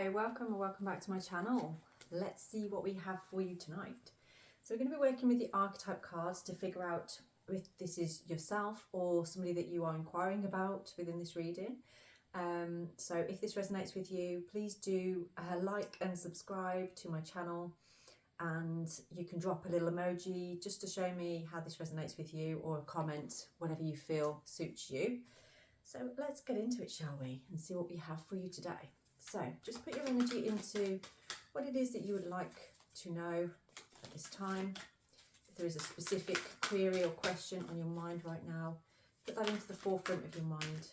Hello, welcome or welcome back to my channel. Let's see what we have for you tonight. So we're going to be working with the archetype cards to figure out if this is yourself or somebody that you are inquiring about within this reading. So if this resonates with you, please do like and subscribe to my channel, and you can drop a little emoji just to show me how this resonates with you, or a comment, whatever you feel suits you. So let's get into it, shall we, and see what we have for you today. So just put your energy into what it is that you would like to know at this time. If there is a specific query or question on your mind right now, put that into the forefront of your mind.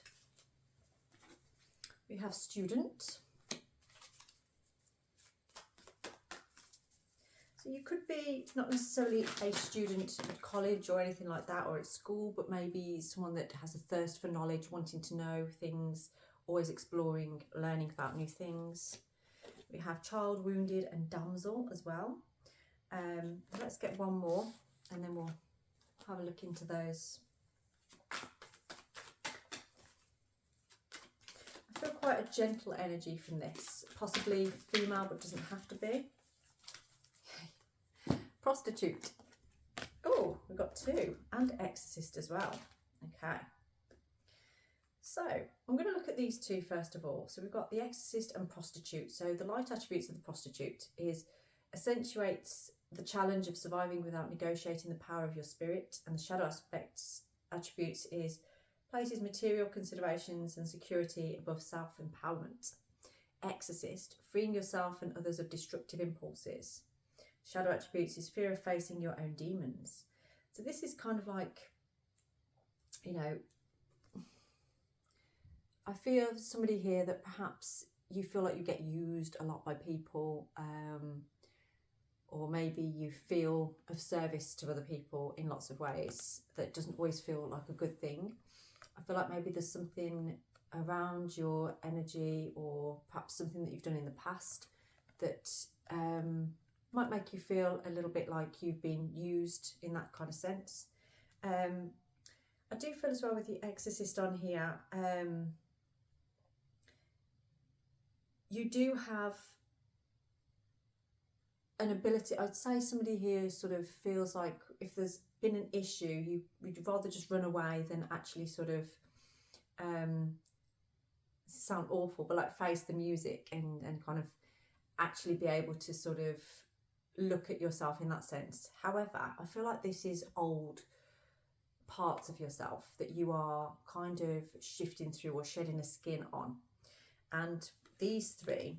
We have student. So you could be not necessarily a student at college or anything like that, or at school, but maybe someone that has a thirst for knowledge, wanting to know things, always exploring, learning about new things. We have child, wounded and damsel as well. Let's get one more and then we'll have a look into those. I feel quite a gentle energy from this, possibly female but doesn't have to be. Prostitute. Oh, we've got two, and exorcist as well. Okay. So I'm going to look at these two first of all. So we've got the exorcist and prostitute. So the light attributes of the prostitute is accentuates the challenge of surviving without negotiating the power of your spirit, and the shadow attributes is places material considerations and security above self-empowerment. Exorcist, freeing yourself and others of destructive impulses. Shadow attributes is fear of facing your own demons. So this is kind of like, you know, I feel somebody here that perhaps you feel like you get used a lot by people, or maybe you feel of service to other people in lots of ways that doesn't always feel like a good thing. I feel like maybe there's something around your energy, or perhaps something that you've done in the past that might make you feel a little bit like you've been used in that kind of sense. I do feel as well with the exorcist on here, you do have an ability. I'd say somebody here sort of feels like if there's been an issue, you'd rather just run away than actually sort of sound awful, but like face the music and kind of actually be able to sort of look at yourself in that sense. However, I feel like this is old parts of yourself that you are kind of shifting through or shedding a skin on, and these three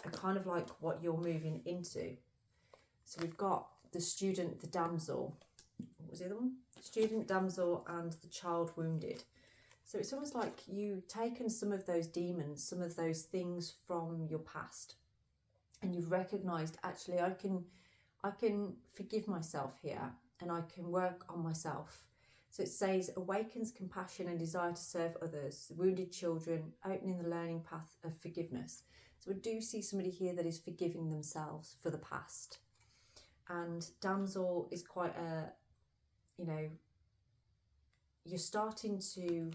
are kind of like what you're moving into. So we've got the student, the damsel, what was the other one? Student, damsel and the child wounded. So it's almost like you've taken some of those demons, some of those things from your past, and you've recognized, actually I can forgive myself here, and I can work on myself. So it says awakens compassion and desire to serve others, the wounded children, opening the learning path of forgiveness. So we do see somebody here that is forgiving themselves for the past. And damsel is quite a, you know, you're starting to,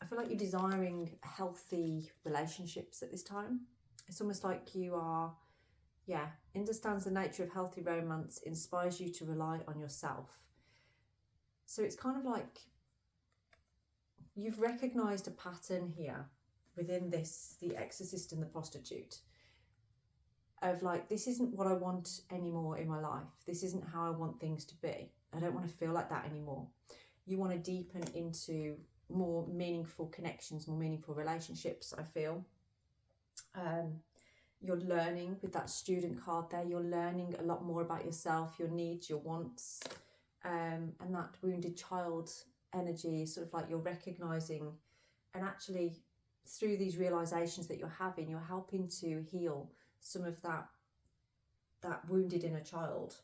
I feel like you're desiring healthy relationships at this time. It's almost like you are, yeah, understands the nature of healthy romance, inspires you to rely on yourself. So it's kind of like you've recognized a pattern here within this, the exorcist and the prostitute, of like, this isn't what I want anymore in my life. This isn't how I want things to be. I don't want to feel like that anymore. You want to deepen into more meaningful connections, more meaningful relationships, I feel. You're learning with that student card there, you're learning a lot more about yourself, your needs, your wants, and that wounded child energy, sort of like you're recognizing, and actually through these realizations that you're having, you're helping to heal some of that wounded inner child.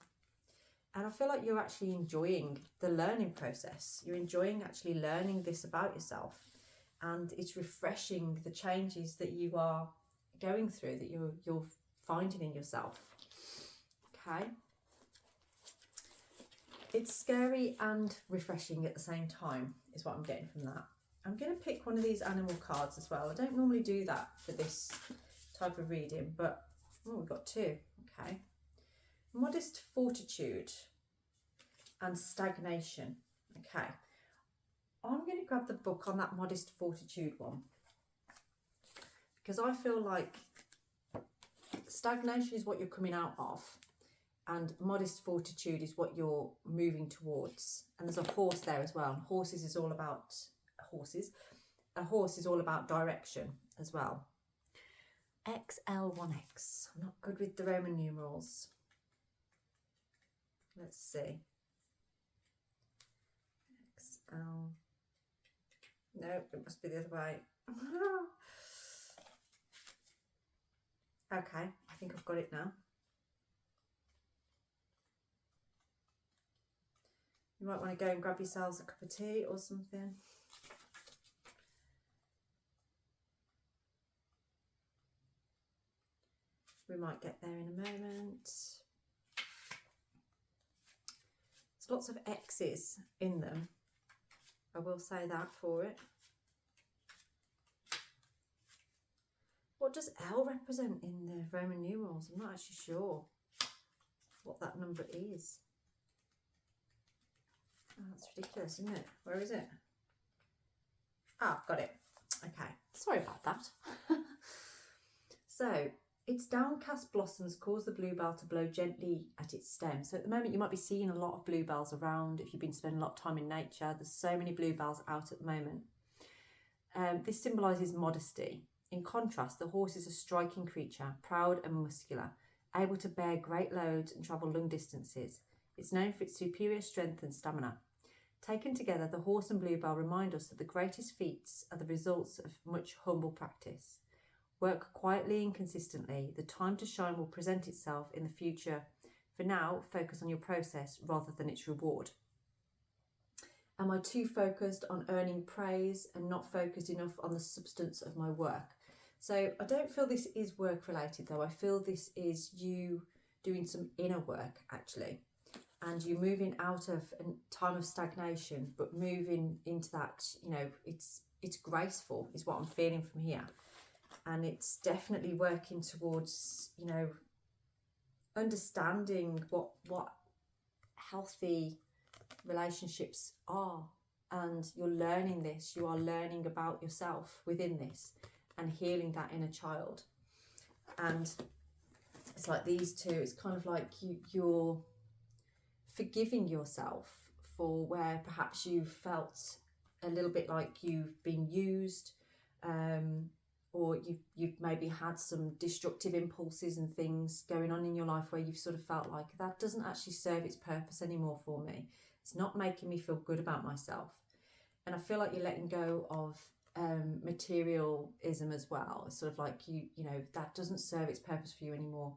And I feel like you're actually enjoying the learning process. You're enjoying actually learning this about yourself, and it's refreshing the changes that you are going through, that you're finding in yourself. Okay. It's scary and refreshing at the same time, is what I'm getting from that. I'm going to pick one of these animal cards as well. I don't normally do that for this type of reading, but oh, we've got two. Okay. Modest fortitude and stagnation. Okay. I'm going to grab the book on that modest fortitude one, because I feel like stagnation is what you're coming out of, and modest fortitude is what you're moving towards. And there's a horse there as well. Horses is all about horses. A horse is all about direction as well. XL1X. I'm not good with the Roman numerals. Let's see. XL. No, it must be the other way. Okay, I think I've got it now. You might want to go and grab yourselves a cup of tea or something. We might get there in a moment. There's lots of X's in them. I will say that for it. What does L represent in the Roman numerals? I'm not actually sure what that number is. Oh, that's ridiculous, isn't it? Where is it? Ah, got it. Okay, sorry about that. So, its downcast blossoms cause the bluebell to blow gently at its stem. So at the moment you might be seeing a lot of bluebells around. If you've been spending a lot of time in nature, there's so many bluebells out at the moment. This symbolises modesty. In contrast, the horse is a striking creature, proud and muscular, able to bear great loads and travel long distances. It's known for its superior strength and stamina. Taken together, the horse and bluebell remind us that the greatest feats are the results of much humble practice. Work quietly and consistently. The time to shine will present itself in the future. For now, focus on your process rather than its reward. Am I too focused on earning praise and not focused enough on the substance of my work? So I don't feel this is work related though. I feel this is you doing some inner work actually. And you moving out of a time of stagnation, but moving into that, you know, it's graceful is what I'm feeling from here. And it's definitely working towards, you know, understanding what healthy relationships are. And you're learning this. You are learning about yourself within this and healing that inner child. And it's like these two, it's kind of like you're forgiving yourself for where perhaps you felt a little bit like you've been used, or you've maybe had some destructive impulses and things going on in your life where you've sort of felt like that doesn't actually serve its purpose anymore for me. It's not making me feel good about myself. And I feel like you're letting go of materialism as well. It's sort of like you know, that doesn't serve its purpose for you anymore.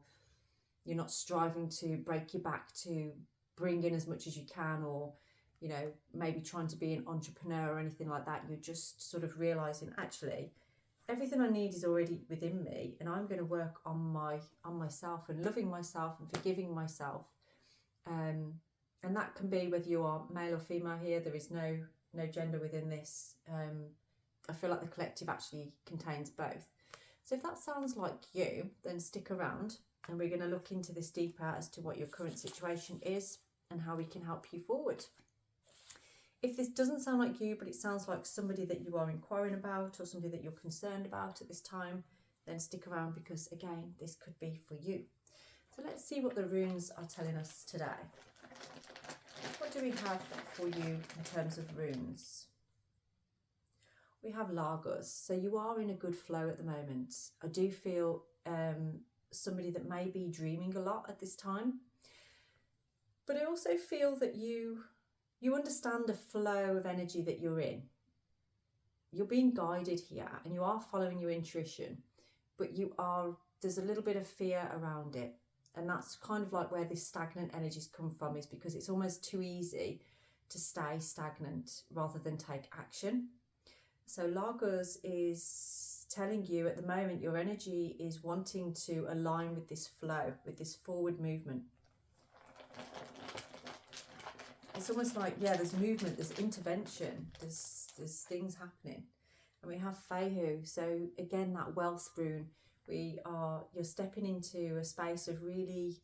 You're not striving to break your back to bring in as much as you can, or, you know, maybe trying to be an entrepreneur or anything like that. You're just sort of realizing actually everything I need is already within me, and I'm going to work on myself and loving myself and forgiving myself. And that can be whether you are male or female here. There is no gender within this. I feel like the collective actually contains both. So if that sounds like you, then stick around and we're going to look into this deeper as to what your current situation is and how we can help you forward. If this doesn't sound like you, but it sounds like somebody that you are inquiring about or somebody that you're concerned about at this time, then stick around, because again, this could be for you. So let's see what the runes are telling us today. What do we have for you in terms of runes? We have Lagos. So you are in a good flow at the moment. I do feel somebody that may be dreaming a lot at this time. But I also feel that you understand the flow of energy that you're in. You're being guided here and you are following your intuition, but there's a little bit of fear around it. And that's kind of like where this stagnant energies come from, is because it's almost too easy to stay stagnant rather than take action. So Lagos is telling you at the moment your energy is wanting to align with this flow, with this forward movement. it's almost like, yeah, there's movement, there's intervention, there's things happening. And we have Fehu. So again, that wealth rune, you're stepping into a space of really,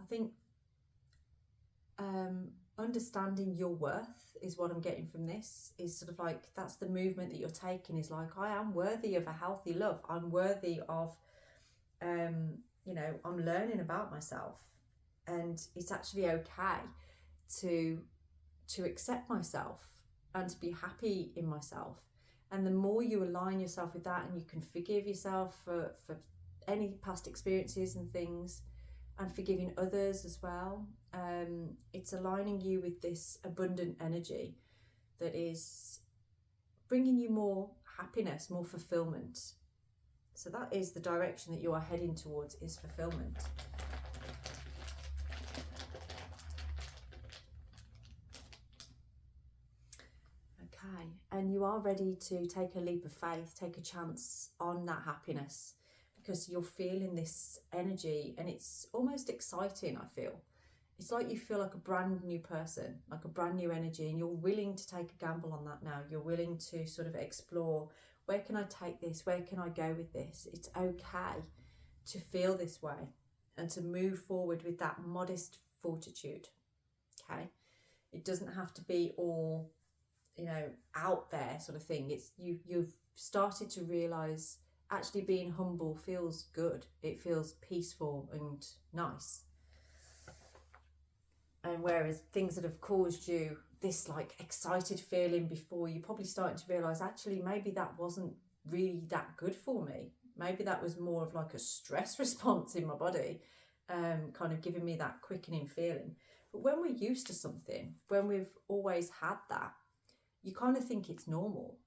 I think, understanding your worth is what I'm getting from this. Is sort of like, that's the movement that you're taking, is like, I am worthy of a healthy love. I'm worthy of, you know, I'm learning about myself, and it's actually okay to accept myself and to be happy in myself. And the more you align yourself with that, and you can forgive yourself for any past experiences and things, and forgiving others as well, it's aligning you with this abundant energy that is bringing you more happiness, more fulfillment. So that is the direction that you are heading towards, is fulfillment. Okay, and you are ready to take a leap of faith, take a chance on that happiness, because you're feeling this energy, and it's almost exciting, I feel. It's like you feel like a brand new person, like a brand new energy, and you're willing to take a gamble on that now. You're willing to sort of explore, where can I take this? Where can I go with this? It's okay to feel this way and to move forward with that modest fortitude, okay? It doesn't have to be all, you know, out there sort of thing. It's you've started to realise actually being humble feels good. It feels peaceful and nice. And whereas things that have caused you this like excited feeling before, you're probably starting to realise actually maybe that wasn't really that good for me. Maybe that was more of like a stress response in my body, kind of giving me that quickening feeling. But when we're used to something, when we've always had that, you kind of think it's normal,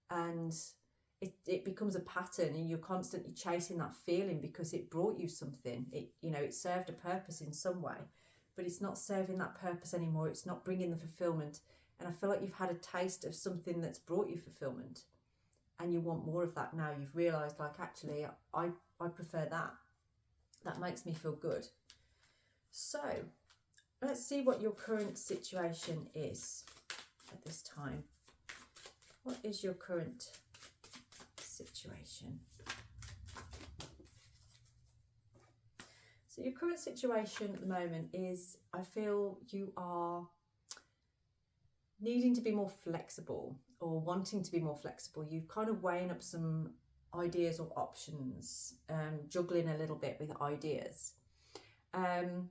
and it becomes a pattern, and you're constantly chasing that feeling because it brought you something. It, you know, it served a purpose in some way, but it's not serving that purpose anymore. It's not bringing the fulfillment. And I feel like you've had a taste of something that's brought you fulfillment, and you want more of that now. You've realised, like, actually, I prefer that. That makes me feel good. So let's see what your current situation is at this time. What is your current situation? So your current situation at the moment is, I feel you are needing to be more flexible, or wanting to be more flexible. You're kind of weighing up some ideas or options, juggling a little bit with ideas. And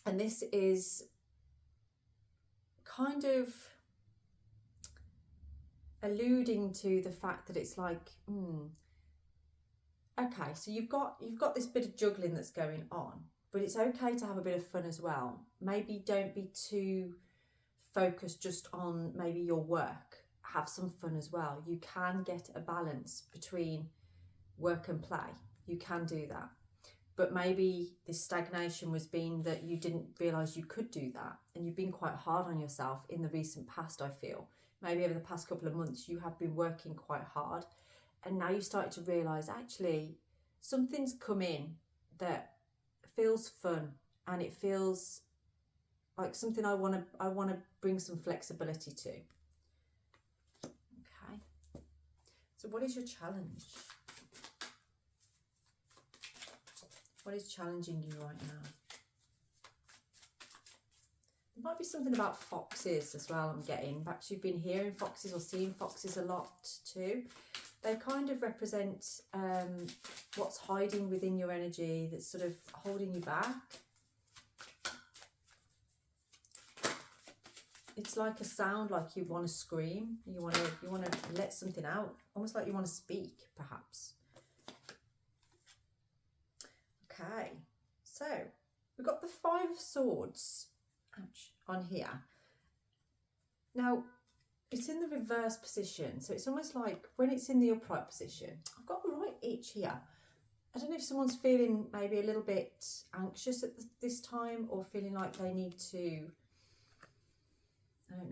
this is kind of alluding to the fact that it's like, okay, so you've got this bit of juggling that's going on, but it's okay to have a bit of fun as well. Maybe don't be too focused just on maybe your work. Have some fun as well. You can get a balance between work and play. You can do that. But maybe this stagnation was being that you didn't realise you could do that, and you've been quite hard on yourself in the recent past, I feel. Maybe over the past couple of months you have been working quite hard, and now you started to realise actually something's come in that feels fun, and it feels like something I want to bring some flexibility to. Okay. So what is your challenge? What is challenging you right now? There might be something about foxes as well, I'm getting. Perhaps you've been hearing foxes or seeing foxes a lot too. They kind of represent what's hiding within your energy, that's sort of holding you back. It's like a sound, like you want to scream. You want to let something out, almost like you want to speak, perhaps. Okay, so we've got the Five of Swords, on here. Now, it's in the reverse position, so it's almost like when it's in the upright position, I've got the right itch here. I don't know if someone's feeling maybe a little bit anxious at this time, or feeling like they need to, I don't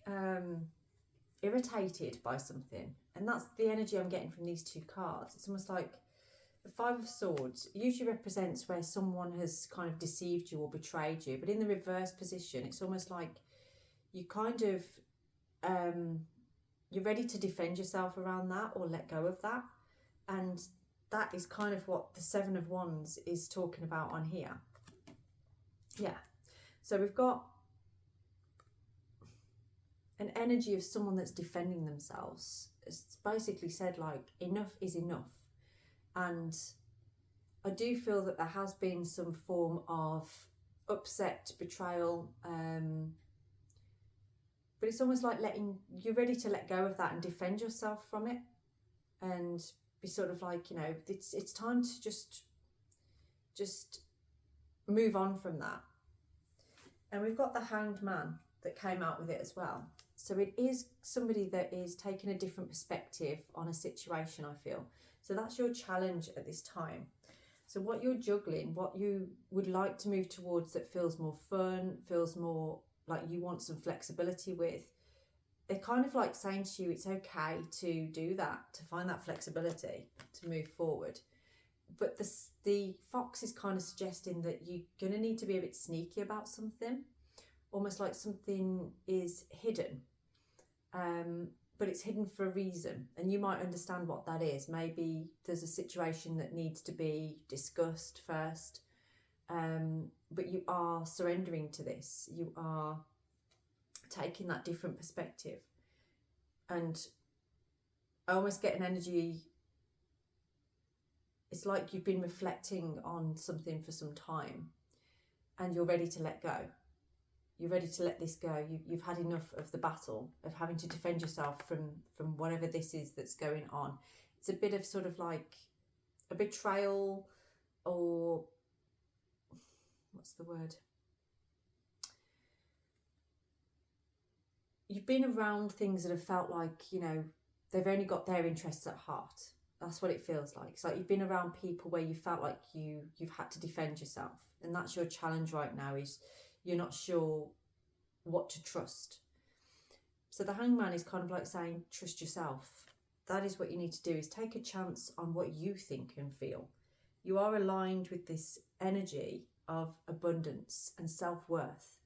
know, irritated by something. And that's the energy I'm getting from these two cards. It's almost like The Five of Swords usually represents where someone has kind of deceived you or betrayed you, but in the reverse position, it's almost like you kind of, you're ready to defend yourself around that or let go of that. And that is kind of what the Seven of Wands is talking about on here. Yeah. So we've got an energy of someone that's defending themselves. It's basically said like, enough is enough. And I do feel that there has been some form of upset, betrayal, but it's almost like you're ready to let go of that and defend yourself from it, and be sort of like, you know, it's time to just move on from that. And we've got the Hanged Man that came out with it as well. So it is somebody that is taking a different perspective on a situation, I feel. So that's your challenge at this time. So what you're juggling, what you would like to move towards that feels more fun, feels more like you want some flexibility with, they're kind of like saying to you, it's okay to do that, to find that flexibility, to move forward. But the fox is kind of suggesting that you're going to need to be a bit sneaky about something, almost like something is hidden. But it's hidden for a reason, and you might understand what that is. Maybe there's a situation that needs to be discussed first, but you are surrendering to this. You are taking that different perspective, and I almost get an energy, it's like you've been reflecting on something for some time and you're ready to let go. You're ready to let this go. You've had enough of the battle, of having to defend yourself from whatever this is that's going on. It's a bit of sort of like a betrayal, or what's the word? You've been around things that have felt like, you know, they've only got their interests at heart. That's what it feels like. It's like you've been around people where you felt like you've had to defend yourself. And that's your challenge right now, is you're not sure what to trust. So the Hanged Man is kind of like saying, trust yourself. That is what you need to do, is take a chance on what you think and feel. You are aligned with this energy of abundance and self-worth.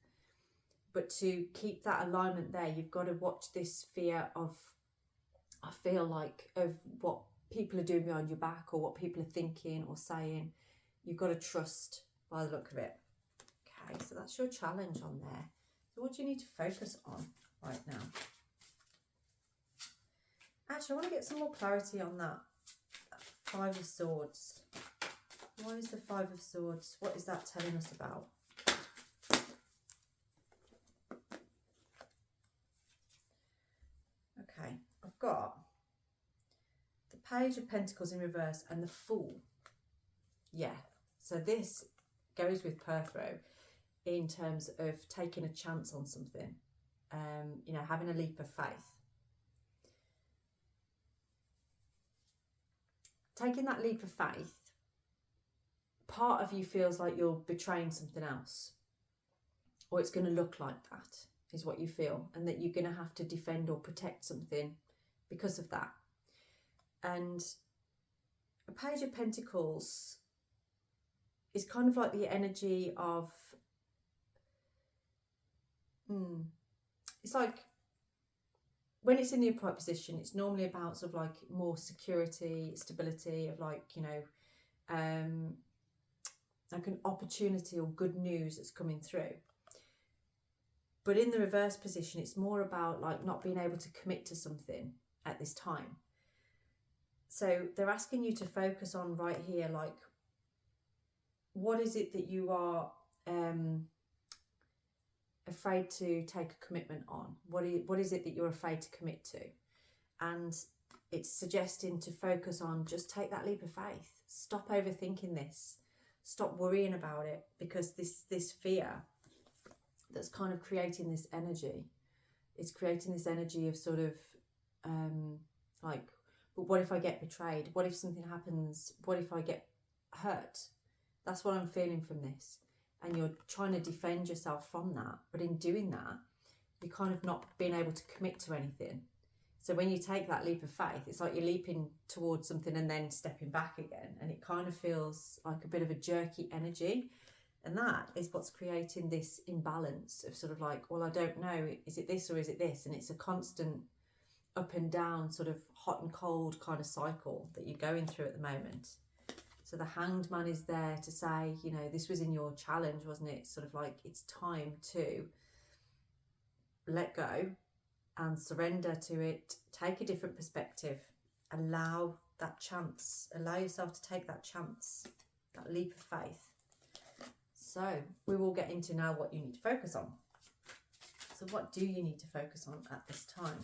But to keep that alignment there, you've got to watch this fear of, I feel like, of what people are doing behind your back, or what people are thinking or saying. You've got to trust by the look of it. Okay, so that's your challenge on there. So what do you need to focus on right now? Actually, I want to get some more clarity on that Five of Swords. Why is the Five of Swords? What is that telling us about? Okay, I've got the Page of Pentacles in reverse and the Fool. Yeah, so this goes with Perthrow in terms of taking a chance on something, you know, having a leap of faith. Taking that leap of faith, part of you feels like you're betraying something else, or it's going to look like that, is what you feel, and that you're going to have to defend or protect something because of that. And a Page of Pentacles is kind of like the energy of, it's like when it's in the upright position, it's normally about sort of like more security, stability, of like, you know, like an opportunity or good news that's coming through. But in the reverse position, it's more about like not being able to commit to something at this time. So they're asking you to focus on right here, like, what is it that you are afraid to take a commitment on? What is it that you're afraid to commit to? And it's suggesting to focus on, just take that leap of faith. Stop overthinking this. Stop worrying about it, because this fear that's kind of creating this energy, it's creating this energy of sort of like, but what if I get betrayed? What if something happens? What if I get hurt? That's what I'm feeling from this. And you're trying to defend yourself from that. But in doing that, you're kind of not being able to commit to anything. So when you take that leap of faith, it's like you're leaping towards something and then stepping back again. And it kind of feels like a bit of a jerky energy. And that is what's creating this imbalance of sort of like, well, I don't know, is it this or is it this? And it's a constant up and down sort of hot and cold kind of cycle that you're going through at the moment. So the Hanged Man is there to say, you know, this was in your challenge, wasn't it? Sort of like it's time to let go and surrender to it, take a different perspective, allow that chance, allow yourself to take that chance, that leap of faith. So we will get into now what you need to focus on. So what do you need to focus on at this time?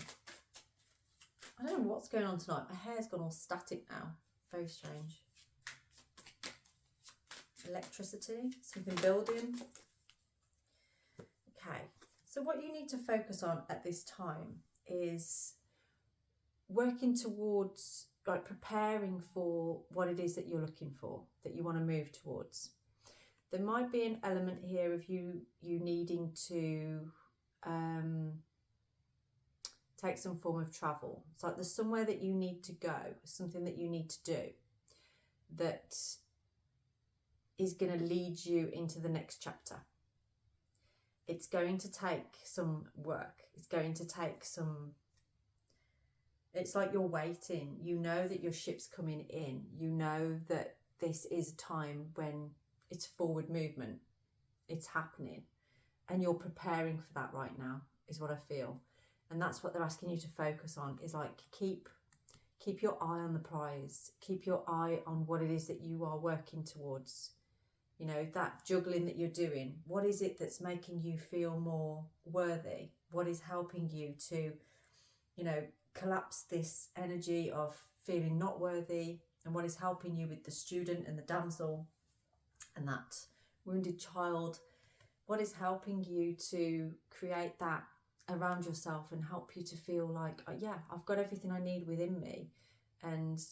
I don't know what's going on tonight. My hair's gone all static now. Very strange. Electricity, something building. Okay, so what you need to focus on at this time is working towards, like, preparing for what it is that you're looking for, that you want to move towards. There might be an element here of you needing to take some form of travel. It's like there's somewhere that you need to go, something that you need to do that is going to lead you into the next chapter. It's going to take some work. It's going to take some... It's like you're waiting. You know that your ship's coming in. You know that this is a time when it's forward movement. It's happening. And you're preparing for that right now, is what I feel. And that's what they're asking you to focus on, is like keep your eye on the prize. Keep your eye on what it is that you are working towards. You know, that juggling that you're doing. What is it that's making you feel more worthy? What is helping you to, you know, collapse this energy of feeling not worthy? And what is helping you with the student and the damsel and that wounded child? What is helping you to create that around yourself and help you to feel like, oh, yeah, I've got everything I need within me, and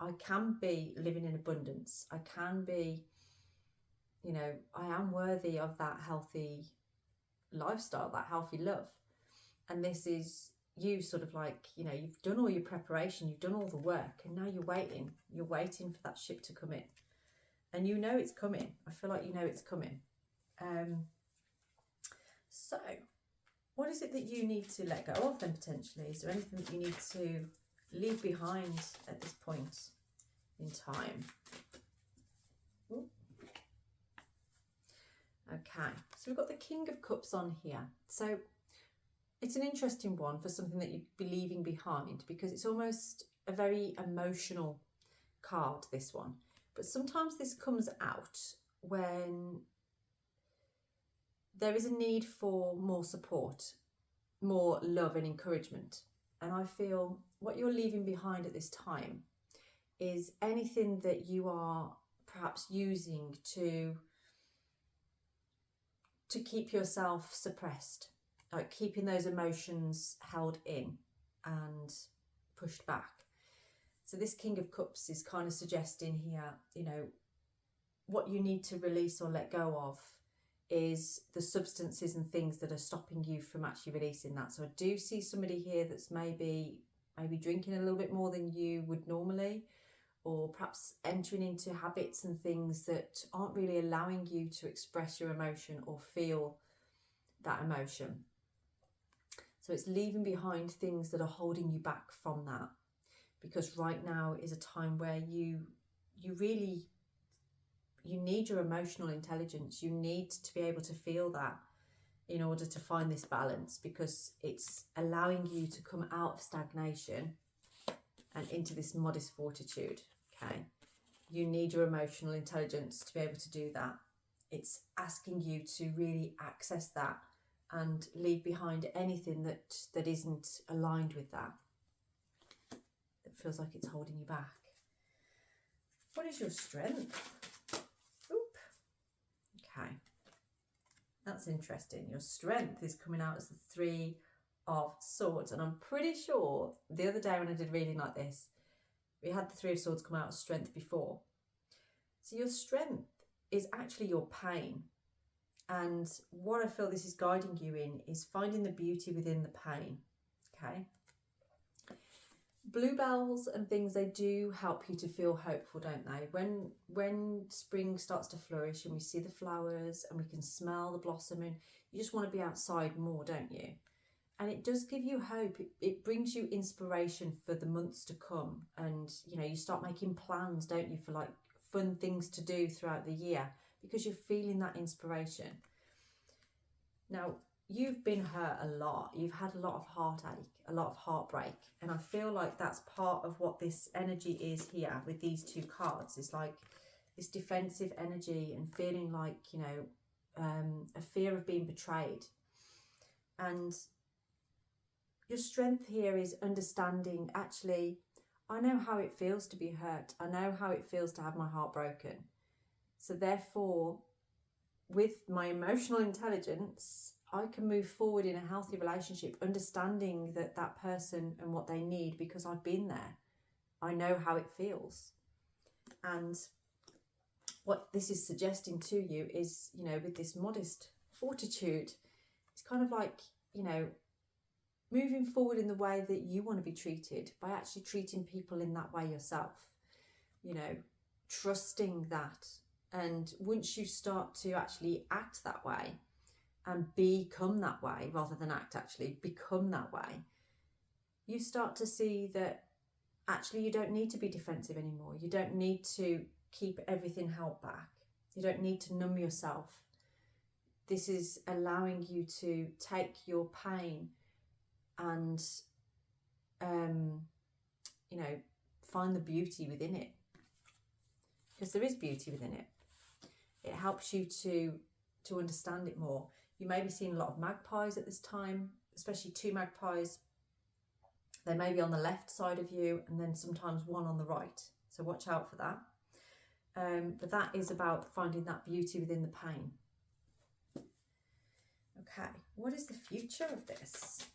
I can be living in abundance. I can be, you know, I am worthy of that healthy lifestyle, that healthy love. And this is you sort of like, you know, you've done all your preparation, you've done all the work, and now you're waiting for that ship to come in. And you know it's coming. I feel like you know it's coming. So what is it that you need to let go of then, potentially? Is there anything that you need to leave behind at this point in time? Ooh. Okay, so we've got the King of Cups on here. So it's an interesting one for something that you'd be leaving behind, because it's almost a very emotional card, this one. But sometimes this comes out when there is a need for more support, more love and encouragement. And I feel what you're leaving behind at this time is anything that you are perhaps using to keep yourself suppressed, like keeping those emotions held in and pushed back. So this King of Cups is kind of suggesting here, you know, what you need to release or let go of is the substances and things that are stopping you from actually releasing that. So I do see somebody here that's maybe drinking a little bit more than you would normally, or perhaps entering into habits and things that aren't really allowing you to express your emotion or feel that emotion. So it's leaving behind things that are holding you back from that, because right now is a time where you need your emotional intelligence. You need to be able to feel that in order to find this balance, because it's allowing you to come out of stagnation and into this modest fortitude. Okay, you need your emotional intelligence to be able to do that. It's asking you to really access that and leave behind anything that isn't aligned with that. It feels like it's holding you back. What is your strength? Oop. Okay, that's interesting. Your strength is coming out as the Three of Swords, and I'm pretty sure the other day when I did a reading like this, we had the Three of Swords come out as strength before. So your strength is actually your pain, and what I feel this is guiding you in is finding the beauty within the pain. Okay, Bluebells and things, they do help you to feel hopeful, don't they? When spring starts to flourish and we see the flowers and we can smell the blossoming, you just want to be outside more, don't you? And it does give you hope. It brings you inspiration for the months to come. And, you know, you start making plans, don't you, for like fun things to do throughout the year because you're feeling that inspiration. Now, you've been hurt a lot. You've had a lot of heartache, a lot of heartbreak. And I feel like that's part of what this energy is here with these two cards. It's like this defensive energy and feeling like, you know, a fear of being betrayed. And your strength here is understanding, actually, I know how it feels to be hurt. I know how it feels to have my heart broken. So therefore, with my emotional intelligence, I can move forward in a healthy relationship, understanding that person and what they need, because I've been there. I know how it feels. And what this is suggesting to you is, you know, with this modest fortitude, it's kind of like, you know, moving forward in the way that you want to be treated by actually treating people in that way yourself, you know, trusting that. And once you start to actually act that way and become that way, rather than act, actually become that way, you start to see that actually you don't need to be defensive anymore. You don't need to keep everything held back. You don't need to numb yourself. This is allowing you to take your pain and, you know, find the beauty within it. Because there is beauty within it. It helps you to understand it more. You may be seeing a lot of magpies at this time, especially two magpies. They may be on the left side of you and then sometimes one on the right. So watch out for that. But that is about finding that beauty within the pain. Okay, what is the future of this?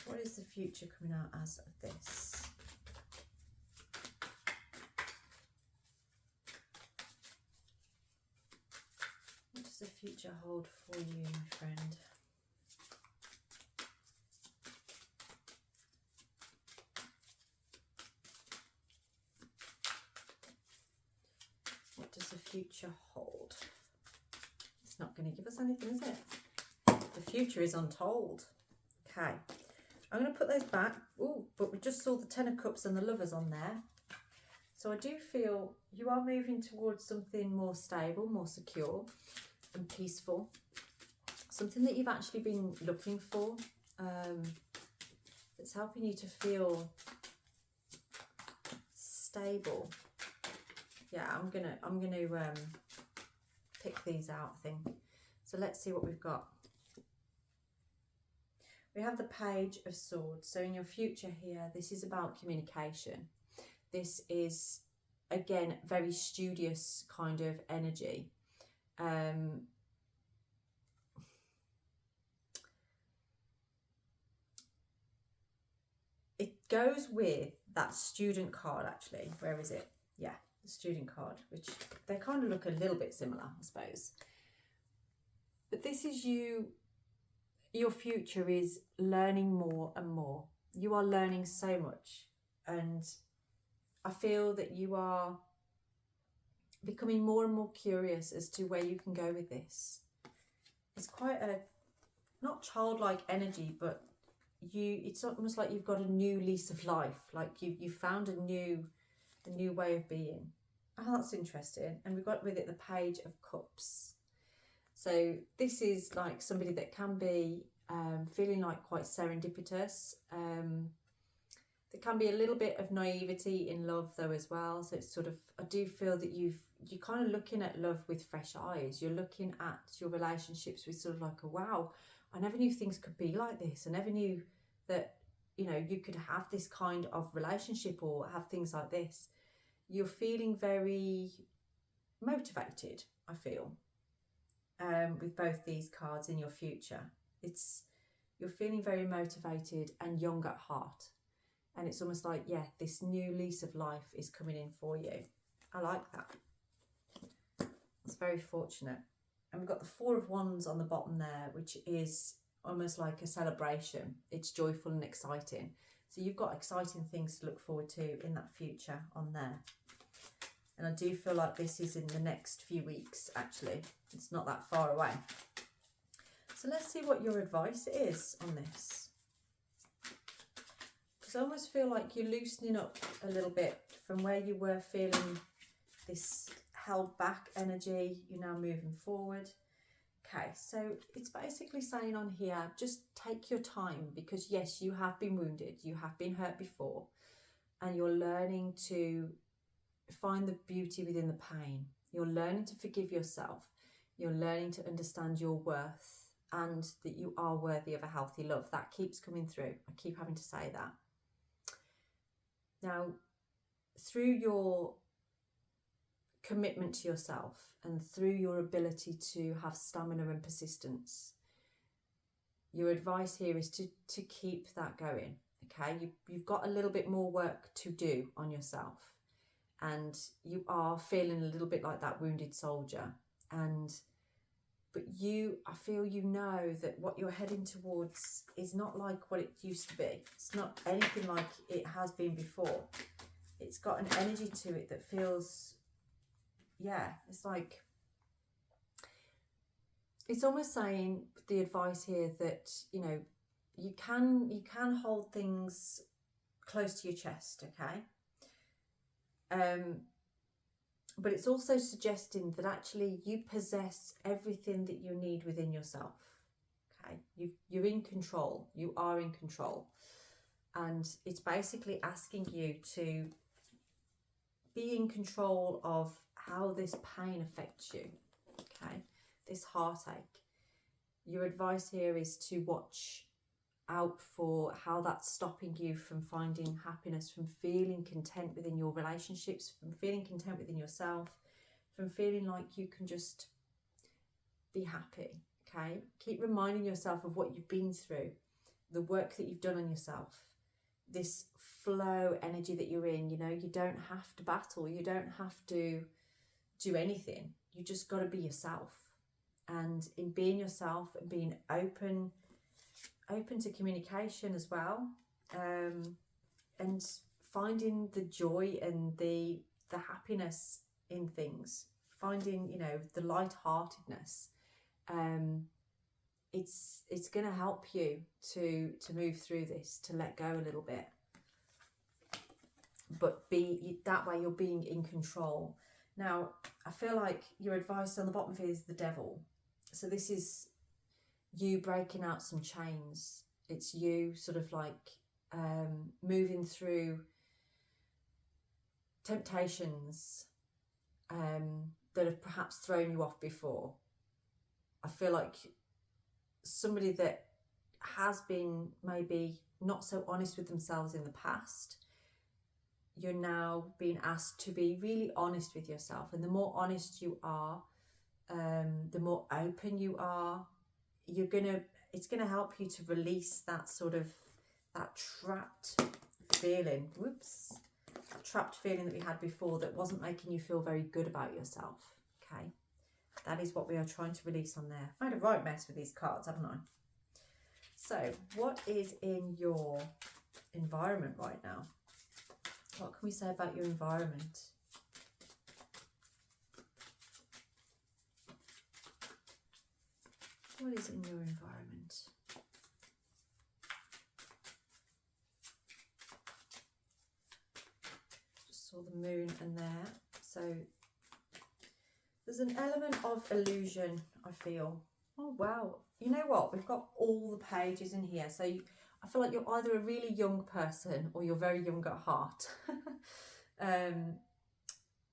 What is the future coming out as of this? What does the future hold for you, my friend? What does the future hold? It's not going to give us anything, is it? The future is untold. Okay, I'm going to put those back. Oh, but we just saw the Ten of Cups and the Lovers on there. So I do feel you are moving towards something more stable, more secure and peaceful. Something that you've actually been looking for. It's helping you to feel stable. Yeah, I'm gonna pick these out, I think. So let's see what we've got. We have the Page of Swords. So in your future here, this is about communication. This is, again, very studious kind of energy. It goes with that student card, actually. Where is it? Yeah, the student card, which they kind of look a little bit similar, I suppose. But this is you. Your future is learning more and more. You are learning so much. And I feel that you are becoming more and more curious as to where you can go with this. It's quite a, not childlike energy, but it's almost like you've got a new lease of life. Like you found a new way of being. Oh, that's interesting. And we've got with it the Page of Cups. So this is like somebody that can be feeling like quite serendipitous. There can be a little bit of naivety in love though as well. So it's sort of, I do feel that you're kind of looking at love with fresh eyes. You're looking at your relationships with sort of like a, wow, I never knew things could be like this. I never knew that, you know, you could have this kind of relationship or have things like this. You're feeling very motivated, I feel, with both these cards in your future. You're feeling very motivated and young at heart. And it's almost like, yeah, this new lease of life is coming in for you. I like that. It's very fortunate. And we've got the Four of Wands on the bottom there, which is almost like a celebration. It's joyful and exciting. So you've got exciting things to look forward to in that future on there. And I do feel like this is in the next few weeks, actually. It's not that far away. So let's see what your advice is on this. Because I almost feel like you're loosening up a little bit from where you were feeling this held back energy. You're now moving forward. Okay, so it's basically saying on here, just take your time, because yes, you have been wounded, you have been hurt before, and you're learning to find the beauty within the pain. You're learning to forgive yourself. You're learning to understand your worth and that you are worthy of a healthy love. That keeps coming through. I keep having to say that. Now, through your commitment to yourself and through your ability to have stamina and persistence, your advice here is to keep that going. Okay, you've got a little bit more work to do on yourself, and you are feeling a little bit like that wounded soldier, but I feel you know that what you're heading towards is not like what it used to be. It's not anything like it has been before. It's got an energy to it that feels, yeah, it's like, it's almost saying, the advice here, that, you know, you can hold things close to your chest, okay? But it's also suggesting that actually you possess everything that you need within yourself, okay? You're in control. You are in control. And it's basically asking you to be in control of how this pain affects you, okay? This heartache. Your advice here is to watch out for how that's stopping you from finding happiness, from feeling content within your relationships, from feeling content within yourself, from feeling like you can just be happy, okay? Keep reminding yourself of what you've been through, the work that you've done on yourself, this flow energy that you're in. You know, you don't have to battle, you don't have to do anything. You just got to be yourself. And in being yourself and being open to communication as well, and finding the joy and the happiness in things, finding, you know, the lightheartedness, it's going to help you to move through this, to let go a little bit, but that way you're being in control. Now, I feel like your advice on the bottom here is the devil. So this is you breaking out some chains. It's you sort of like moving through temptations that have perhaps thrown you off before. I feel like somebody that has been maybe not so honest with themselves in the past, you're now being asked to be really honest with yourself. And the more honest you are, the more open you are, it's gonna help you to release that sort of, that trapped feeling, that trapped feeling that we had before that wasn't making you feel very good about yourself, okay? That is what we are trying to release on there. I made a right mess with these cards, haven't I? So, what is in your environment right now? What can we say about your environment? What is in your environment? Just saw the moon and there. So there's an element of illusion, I feel. Oh, wow. You know what? We've got all the pages in here. So I feel like you're either a really young person or you're very young at heart.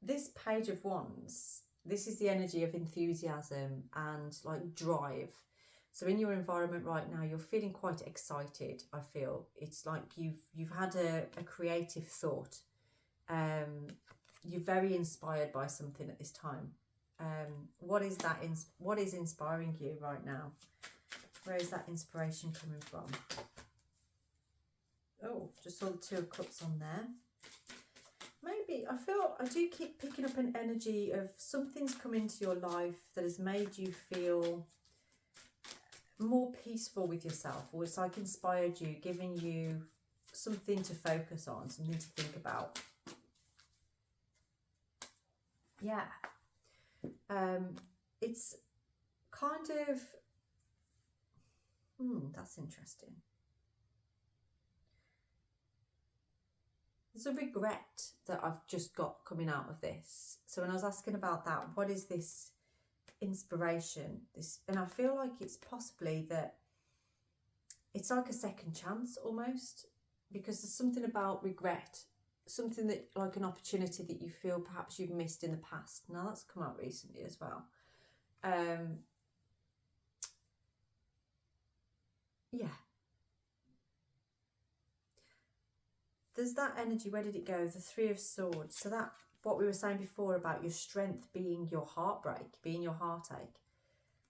This page of wands, this is the energy of enthusiasm and like drive. So in your environment right now, you're feeling quite excited, I feel. It's like you've had a creative thought. You're very inspired by something at this time. What is inspiring you right now? Where is that inspiration coming from? Oh, just saw the Two of Cups on there. Maybe, I do keep picking up an energy of something's come into your life that has made you feel more peaceful with yourself, or it's like inspired you, giving you something to focus on, something to think about. Yeah. It's kind of, that's interesting. There's a regret that I've just got coming out of this. So when I was asking about that, what is this inspiration? And I feel like it's possibly that it's like a second chance almost, because there's something about regret, something that, like an opportunity that you feel perhaps you've missed in the past. Now that's come out recently as well. Yeah. There's that energy. Where did it go? The Three of Swords. So that, what we were saying before about your strength being your heartbreak, being your heartache.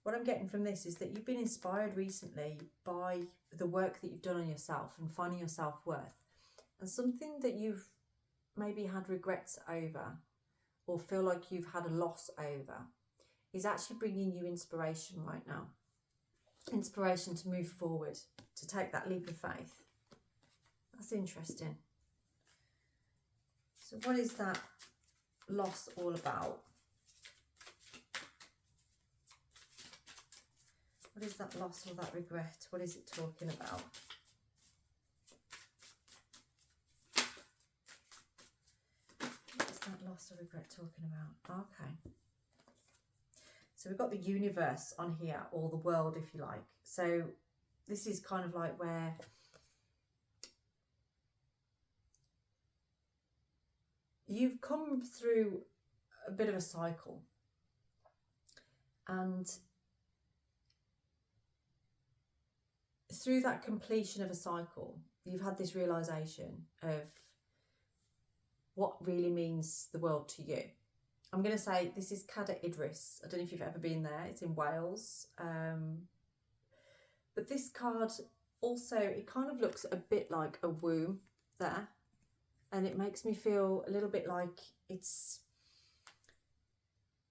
What I'm getting from this is that you've been inspired recently by the work that you've done on yourself and finding your self-worth. And something that you've maybe had regrets over or feel like you've had a loss over is actually bringing you inspiration right now. Inspiration to move forward, to take that leap of faith. That's interesting. So what is that loss all about? What is that loss or that regret? What is it talking about? What is that loss or regret talking about? Okay. So we've got the universe on here, or the world, if you like. So this is kind of like where you've come through a bit of a cycle, and through that completion of a cycle, you've had this realization of what really means the world to you. I'm going to say this is Cadair Idris. I don't know if you've ever been there. It's in Wales. But this card also, it kind of looks a bit like a womb there. And it makes me feel a little bit like it's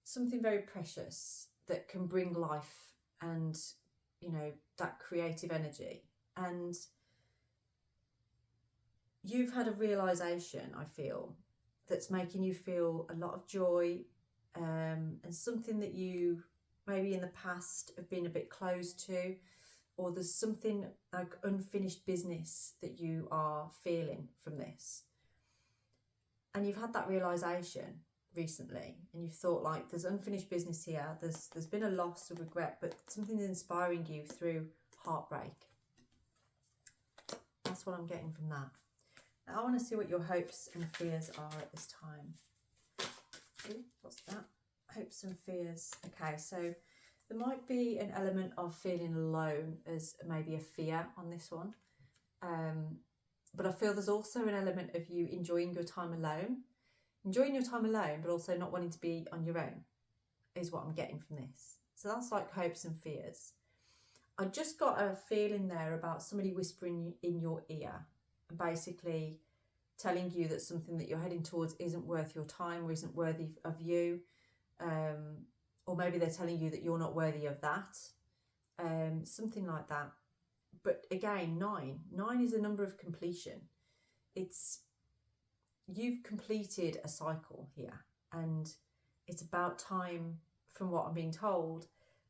something very precious that can bring life and, you know, that creative energy. And you've had a realization, I feel, that's making you feel a lot of joy, and something that you maybe in the past have been a bit closed to, or there's something like unfinished business that you are feeling from this. And you've had that realization recently, and you've thought, like, there's unfinished business here, there's been a loss of regret, but something's inspiring you through heartbreak. That's what I'm getting from that. Now, I want to see what your hopes and fears are at this time. Ooh, what's that? Hopes and fears. Okay, so there might be an element of feeling alone as maybe a fear on this one. But I feel there's also an element of you enjoying your time alone. Enjoying your time alone, but also not wanting to be on your own is what I'm getting from this. So that's like hopes and fears. I just got a feeling there about somebody whispering in your ear, basically telling you that something that you're heading towards isn't worth your time or isn't worthy of you. Or maybe they're telling you that you're not worthy of that. Something like that. But again, 9 is a number of completion. You've completed a cycle here, and it's about time, from what I'm being told,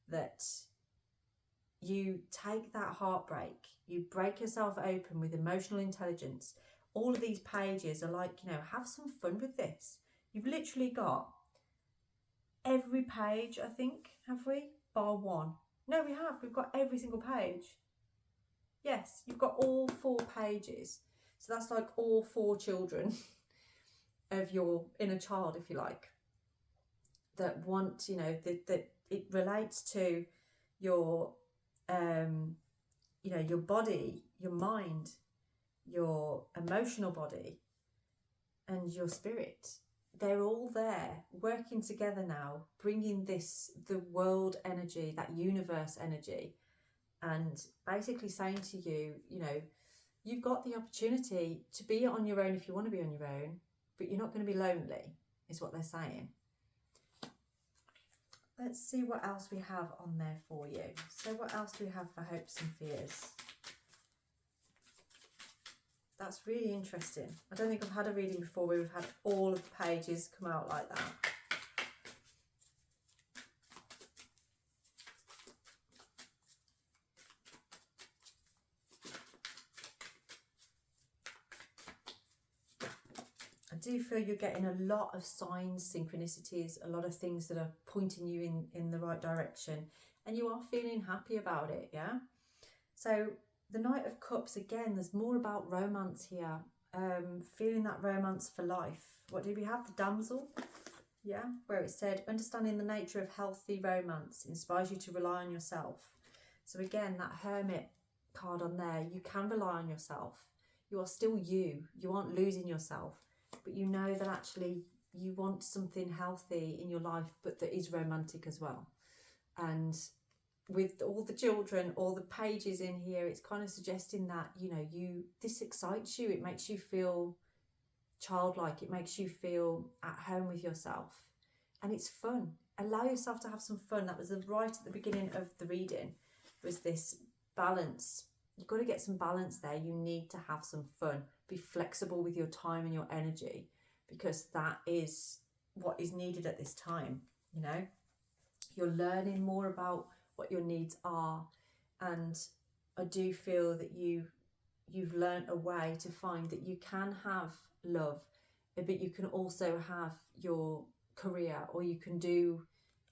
that you take that heartbreak, you break yourself open with emotional intelligence. All of these pages are like, you know, have some fun with this. You've literally got every page, I think, have we? Bar one. No, we have. We've got every single page. Yes, you've got all 4 pages. So that's like all 4 children of your inner child, if you like, that want, you know, that it relates to your, you know, your body, your mind, your emotional body, and your spirit. They're all there working together now, bringing this, the world energy, that universe energy, and basically saying to you, you know, you've got the opportunity to be on your own if you want to be on your own, but you're not going to be lonely, is what they're saying. Let's see what else we have on there for you. So what else do we have for hopes and fears? That's really interesting. I don't think I've had a reading before where we've had all of the pages come out like that. I do feel you're getting a lot of signs, synchronicities, a lot of things that are pointing you in the right direction, and you are feeling happy about it, yeah? So the Knight of Cups, again, there's more about romance here, feeling that romance for life. What did we have? The Damsel, yeah, where it said, understanding the nature of healthy romance inspires you to rely on yourself. So again, that Hermit card on there, you can rely on yourself. You are still you. You aren't losing yourself. But you know that actually you want something healthy in your life, but that is romantic as well. And with all the children, all the pages in here, it's kind of suggesting that, you know, this excites you. It makes you feel childlike. It makes you feel at home with yourself. And it's fun. Allow yourself to have some fun. That was right at the beginning of the reading, was this balance. You've got to get some balance there. You need to have some fun. Be flexible with your time and your energy, because that is what is needed at this time. You know, you're learning more about what your needs are, and I do feel that you've learned a way to find that you can have love, but you can also have your career, or you can do,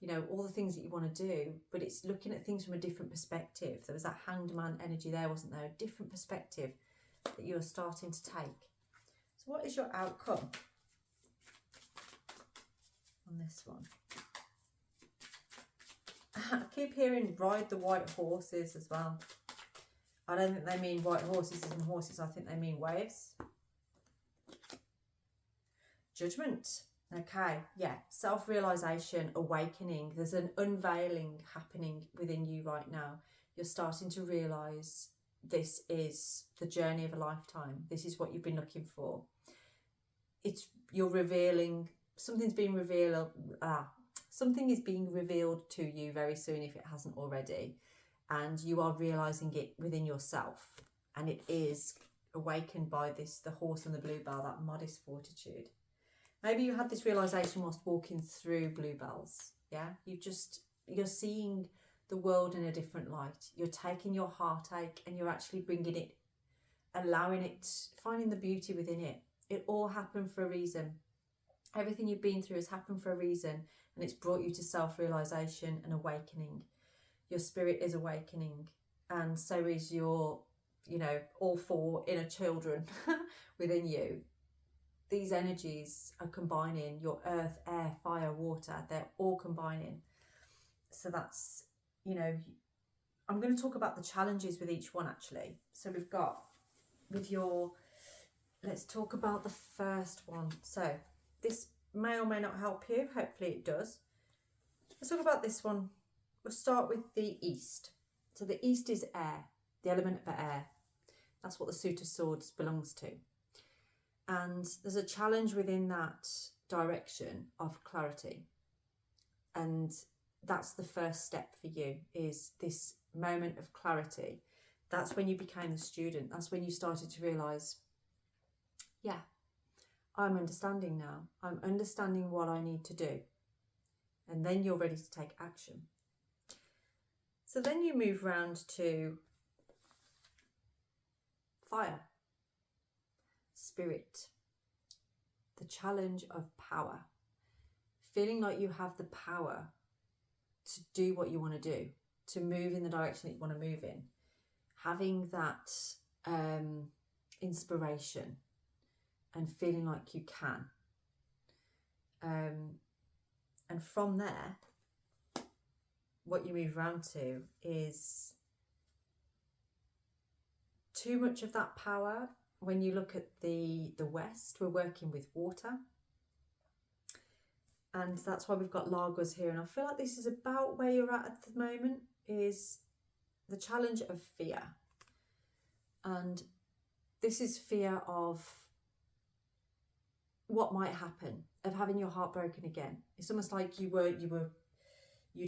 you know, all the things that you want to do, but it's looking at things from a different perspective. There was that Hanged Man energy there, wasn't there? A different perspective that you're starting to take. So what is your outcome on this one? I keep hearing ride the white horses as well. I don't think they mean white horses and horses. I think they mean waves. Judgment. Okay, yeah, self-realization, awakening. There's an unveiling happening within you right now. You're starting to realize this is the journey of a lifetime. This is what you've been looking for. You're revealing, something's being revealed. Something is being revealed to you very soon if it hasn't already. And you are realizing it within yourself. And it is awakened by the horse and the bluebell, that modest fortitude. Maybe you had this realization whilst walking through bluebells. Yeah, you're seeing the world in a different light. You're taking your heartache and you're actually bringing it, allowing it, finding the beauty within it. It all happened for a reason. Everything you've been through has happened for a reason, and it's brought you to self-realization and awakening. Your spirit is awakening, and so is your, you know, all four inner children within you. These energies are combining, your earth, air, fire, water, they're all combining. So that's, you know, I'm going to talk about the challenges with each one actually. So we've got with let's talk about the first one. So this may or may not help you. Hopefully it does. Let's talk about this one. We'll start with the East. So the East is air, the element of air. That's what the Suit of Swords belongs to. And there's a challenge within that direction of clarity. And that's the first step for you, is this moment of clarity. That's when you became the student. That's when you started to realise, yeah, I'm understanding now. I'm understanding what I need to do. And then you're ready to take action. So then you move round to fire. Spirit, the challenge of power, feeling like you have the power to do what you want to do, to move in the direction that you want to move in, having that inspiration and feeling like you can. And from there, what you move around to is too much of that power. When you look at the West, we're working with water. And that's why we've got Lagos here. And I feel like this is about where you're at the moment, is the challenge of fear. And this is fear of what might happen, of having your heart broken again. It's almost like you'd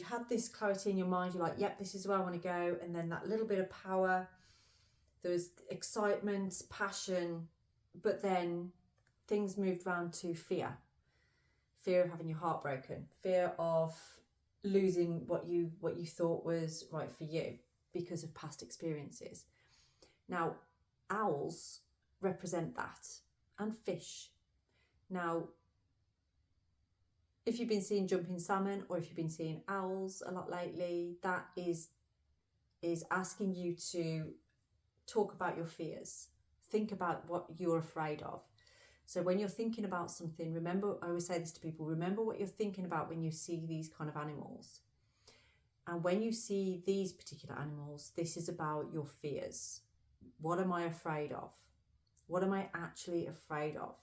had this clarity in your mind. You're like, yep, this is where I want to go. And then that little bit of power, there was excitement, passion, but then things moved round to fear of having your heart broken, fear of losing what you thought was right for you because of past experiences. Now, owls represent that, and fish. Now, if you've been seeing jumping salmon, or if you've been seeing owls a lot lately, that is asking you to talk about your fears. Think about what you're afraid of. So when you're thinking about something, remember, I always say this to people, remember what you're thinking about when you see these kind of animals. And when you see these particular animals, this is about your fears. What am I afraid of? What am I actually afraid of?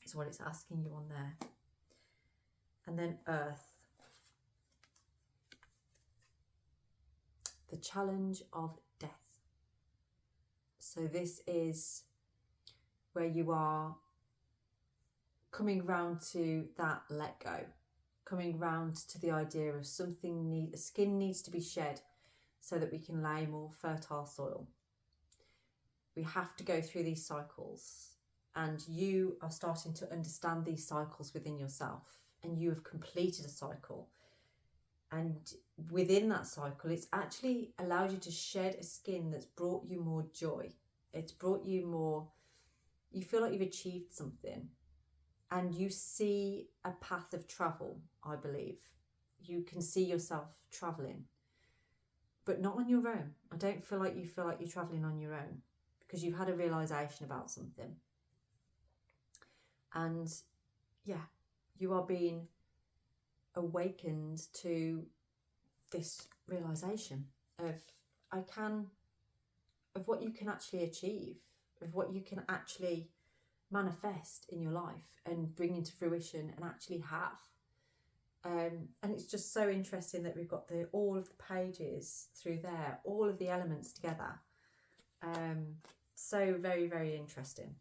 Is what it's asking you on there. And then earth. The challenge of death. So this is where you are coming round to that let go, coming round to the idea of the skin needs to be shed so that we can lay more fertile soil. We have to go through these cycles, and you are starting to understand these cycles within yourself, and you have completed a cycle. And within that cycle, it's actually allowed you to shed a skin that's brought you more joy. It's brought you more, you feel like you've achieved something, and you see a path of travel, I believe. You can see yourself travelling, but not on your own. I don't feel like you're travelling on your own, because you've had a realisation about something. And yeah, you are being awakened to this realisation of what you can actually achieve, of what you can actually manifest in your life and bring into fruition and actually have. And it's just so interesting that we've got all of the pages through there, all of the elements together. So very, very interesting.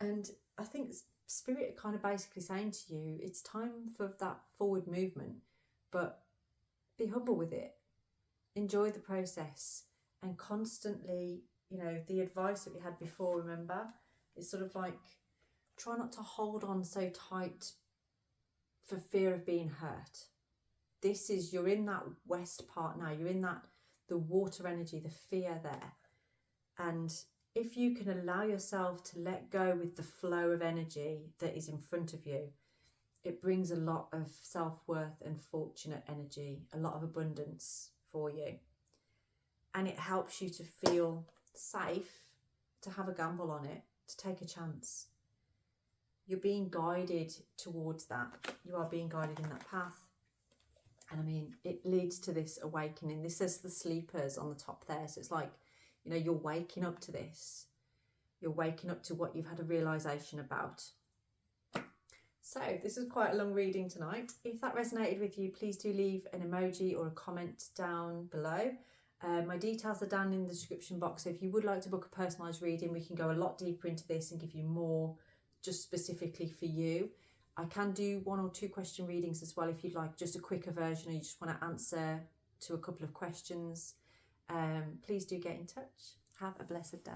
And I think Spirit are kind of basically saying to you, it's time for that forward movement, but be humble with it. Enjoy the process, and constantly, the advice that we had before, remember, is sort of like, try not to hold on so tight for fear of being hurt. You're in that west part now, you're in the water energy, the fear there. And if you can allow yourself to let go with the flow of energy that is in front of you, it brings a lot of self-worth and fortunate energy, a lot of abundance for you. And it helps you to feel safe, to have a gamble on it, to take a chance. You're being guided towards that. You are being guided in that path. And I mean, it leads to this awakening. This is the sleepers on the top there. So it's like, you're waking up to this. You're waking up to what you've had a realisation about. So this is quite a long reading tonight. If that resonated with you, please do leave an emoji or a comment down below. My details are down in the description box. So if you would like to book a personalised reading, we can go a lot deeper into this and give you more just specifically for you. I can do 1 or 2 question readings as well if you'd like just a quicker version, or you just want to answer to a couple of questions. Please do get in touch. Have a blessed day.